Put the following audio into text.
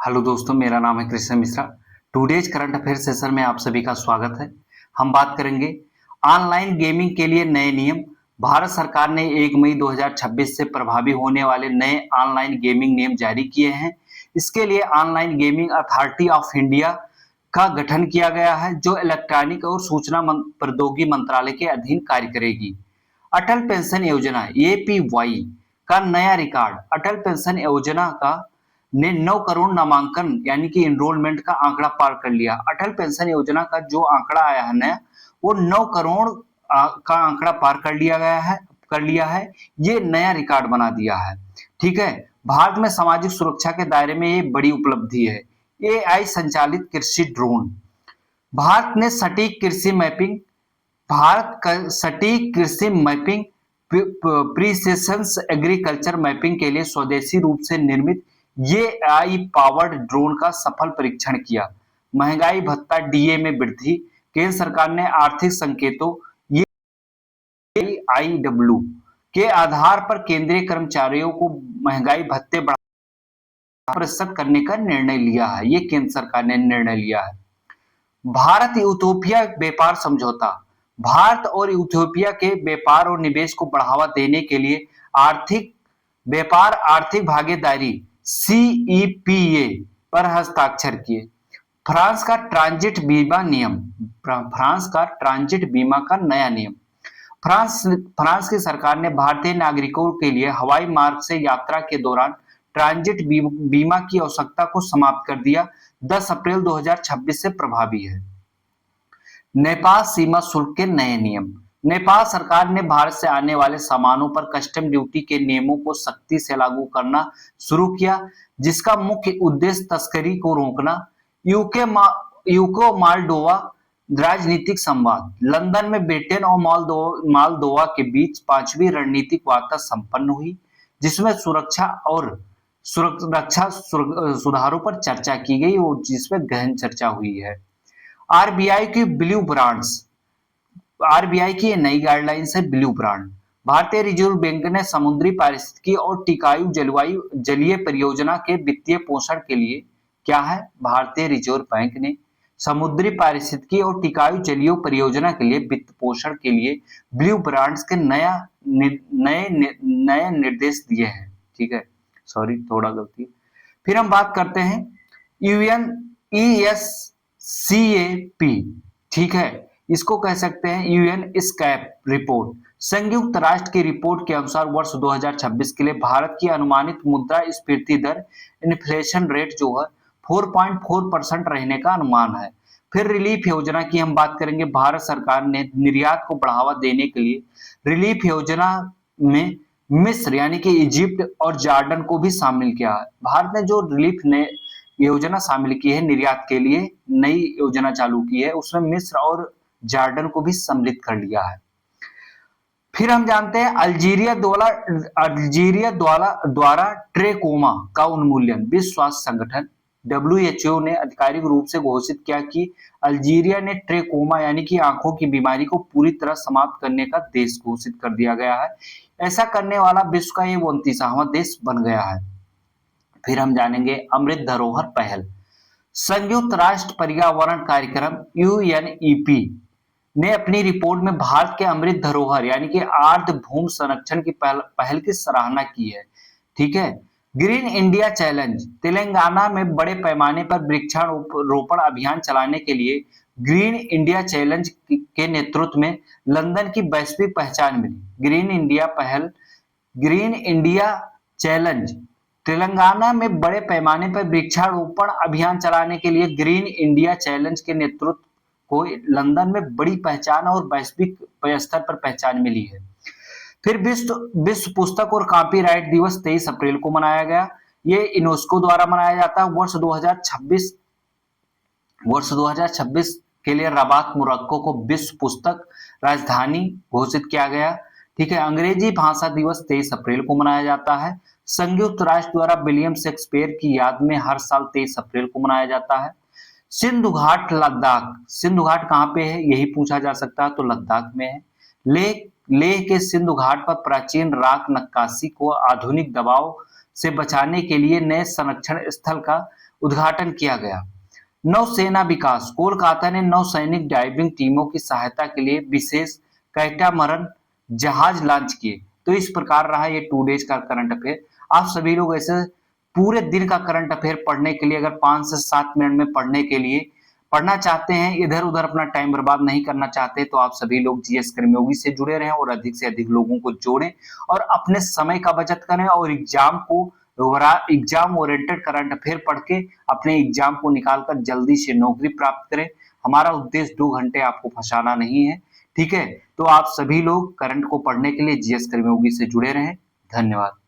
Hello दोस्तों, मेरा नाम है Krishna Mishra. Today's current affair session में आप सभी का स्वागत है। हम बात करेंगे ऑनलाइन गेमिंग के लिए नए नियम। भारत सरकार ने 1 मई 2026 से प्रभावी होने वाले नए ऑनलाइन गेमिंग नियम जारी किए हैं। इसके लिए online gaming authority of India का गठन किया गया है, जो इलेक्ट्रॉनिक और सूचना प्रौद्योगिकी मंत्रालय के अधीन कार्य करेगी। अटल पेंशन योजना एपीवाई का नया रिकॉर्ड। अटल पेंशन योजना का ने 9 करोड़ नामांकन यानी कि एनरोलमेंट का आंकड़ा पार कर लिया। अटल पेंशन योजना का जो आंकड़ा आया है नया, वो 9 करोड़ का आंकड़ा पार कर लिया है। ये नया रिकॉर्ड बना दिया है। ठीक है। भारत में सामाजिक सुरक्षा के दायरे में ये बड़ी उपलब्धि है। एआई संचालित कृषि ड्रोन। भारत ने सटीक कृषि मैपिंग भारत का सटीक कृषि मैपिंग प्रिसिशंस एग्रीकल्चर मैपिंग के लिए स्वदेशी रूप से निर्मित एआई पावर्ड ड्रोन का सफल परीक्षण किया। महंगाई भत्ता डीए में वृद्धि। केंद्र सरकार ने आर्थिक संकेतों एआईडब्ल्यू के आधार पर केंद्रीय कर्मचारियों को महंगाई भत्ते प्रतिशत करने का निर्णय लिया है। ये केंद्र सरकार ने निर्णय लिया है। भारत इथियोपिया व्यापार समझौता। भारत और इथियोपिया के व्यापार और निवेश को बढ़ावा देने के लिए आर्थिक भागीदारी सीईपीए पर हस्ताक्षर किए। फ्रांस का ट्रांजिट बीमा का नया नियम। फ्रांस की सरकार ने भारतीय नागरिकों के लिए हवाई मार्ग से यात्रा के दौरान ट्रांजिट बीमा की आवश्यकता को समाप्त कर दिया। 10 अप्रैल 2026 से प्रभावी है। नेपाल सीमा शुल्क के नए नियम। नेपाल सरकार ने भारत से आने वाले सामानों पर कस्टम ड्यूटी के नियमों को सख्ती से लागू करना शुरू किया, जिसका मुख्य उद्देश्य तस्करी को रोकना। यूके मोल्डोवा राजनीतिक संवाद। लंदन में ब्रिटेन और मोल्दोवा के बीच 5वीं रणनीतिक वार्ता संपन्न हुई, जिसमें सुरक्षा सुधारों पर चर्चा की गई और जिसमें गहन चर्चा हुई है। आरबीआई की ब्लू ब्रांड्स। आरबीआई की नई गाइडलाइंस है ब्लू ब्रांड। भारतीय रिजर्व बैंक ने समुद्री पारिस्थितिकी और टिकाऊ जलीय परियोजना के वित्तीय पोषण के लिए क्या है? भारतीय रिजर्व बैंक ने समुद्री पारिस्थितिकी और टिकाऊ जलीय परियोजना के लिए वित्त पोषण के लिए ब्लू ब्रांड्स के नए निर्देश दिए हैं। ठीक है, सॉरी थोड़ा गलती। फिर हम बात करते हैं यूएनईएससीएपी। ठीक है, इसको कह सकते हैं यूएन स्कैप रिपोर्ट। संयुक्त राष्ट्र की रिपोर्ट के अनुसार वर्ष 2026 के लिए भारत की अनुमानित मुद्रास्फीति दर इन्फ्लेशन रेट जो है 4.4% रहने का अनुमान है। फिर रिलीफ योजना की हम बात करेंगे। भारत सरकार ने निर्यात को बढ़ावा देने के लिए रिलीफ योजना में मिस्र यानी कि इजिप्ट और जॉर्डन को भी शामिल किया है। भारत ने जो रिलीफ योजना शामिल की है निर्यात के लिए, नई योजना चालू की है, उसमें मिस्र और जॉर्डन को भी सम्मिलित कर लिया है। फिर हम जानते हैं अल्जीरिया द्वारा ट्रेकोमा का उन्मूलन। विश्व स्वास्थ्य संगठन WHO ने आधिकारिक रूप से घोषित किया कि अल्जीरिया ने ट्रेकोमा यानी कि आंखों की बीमारी को पूरी तरह समाप्त करने का देश घोषित कर दिया गया है। ऐसा करने वाला विश्व का ये 29वां देश बन गया है। फिर हम जानेंगे अमृत धरोहर पहल। संयुक्त राष्ट्र पर्यावरण कार्यक्रम यूएनईपी ने अपनी रिपोर्ट में भारत के अमृत धरोहर यानी कि आर्द्र भूमि संरक्षण की पहल की सराहना की है। ठीक है। Green India challenge. तेलंगाना में बड़े पैमाने पर वृक्षारोपण अभियान चलाने के लिए ग्रीन इंडिया चैलेंज के नेतृत्व में लंदन की वैश्विक पहचान मिली। ग्रीन इंडिया चैलेंज तेलंगाना में बड़े पैमाने पर वृक्षारोपण अभियान चलाने के लिए ग्रीन इंडिया चैलेंज के नेतृत्व को लंदन में बड़ी पहचान और वैश्विक स्तर पर पहचान मिली है। फिर विश्व पुस्तक और कॉपीराइट दिवस 23 अप्रैल को मनाया गया। ये यूनेस्को द्वारा मनाया जाता है। वर्ष 2026 के लिए रबात मोरक्को को विश्व पुस्तक राजधानी घोषित किया गया। ठीक है। अंग्रेजी भाषा दिवस 23 अप्रैल को मनाया जाता है। संयुक्त राष्ट्र द्वारा विलियम शेक्सपियर की याद में हर साल 23 अप्रैल को मनाया जाता है। सिंधु घाट लद्दाख। सिंधु घाट कहाँ पे है यही पूछा जा सकता है, तो लद्दाख में है। लेह के सिंधु घाट पर प्राचीन राक नक्काशी को आधुनिक दबाव से बचाने के लिए नए संरक्षण स्थल का उद्घाटन किया गया। नौसेना विकास, कोलकाता ने नौसैनिक डाइविंग टीमों की सहायता के लिए विशेष कैटामरन जहाज लॉन्च किए। तो इस प्रकार रहा ये 2 डेज का करंट अफेयर। आप सभी लोग ऐसे पूरे दिन का करंट अफेयर पढ़ने के लिए, अगर 5 से 7 मिनट में पढ़ने के लिए पढ़ना चाहते हैं, इधर उधर अपना टाइम बर्बाद नहीं करना चाहते, तो आप सभी लोग जीएस कर्मयोगी से जुड़े रहें और अधिक से अधिक लोगों को जोड़ें और अपने समय का बचत करें और एग्जाम ओरिएंटेड करंट अफेयर पढ़ के अपने एग्जाम को निकालकर जल्दी से नौकरी प्राप्त करें। हमारा उद्देश्य 2 घंटे आपको फंसाना नहीं है, ठीक है। तो आप सभी लोग करंट को पढ़ने के लिए जीएस कर्मयोगी से जुड़े रहें। धन्यवाद।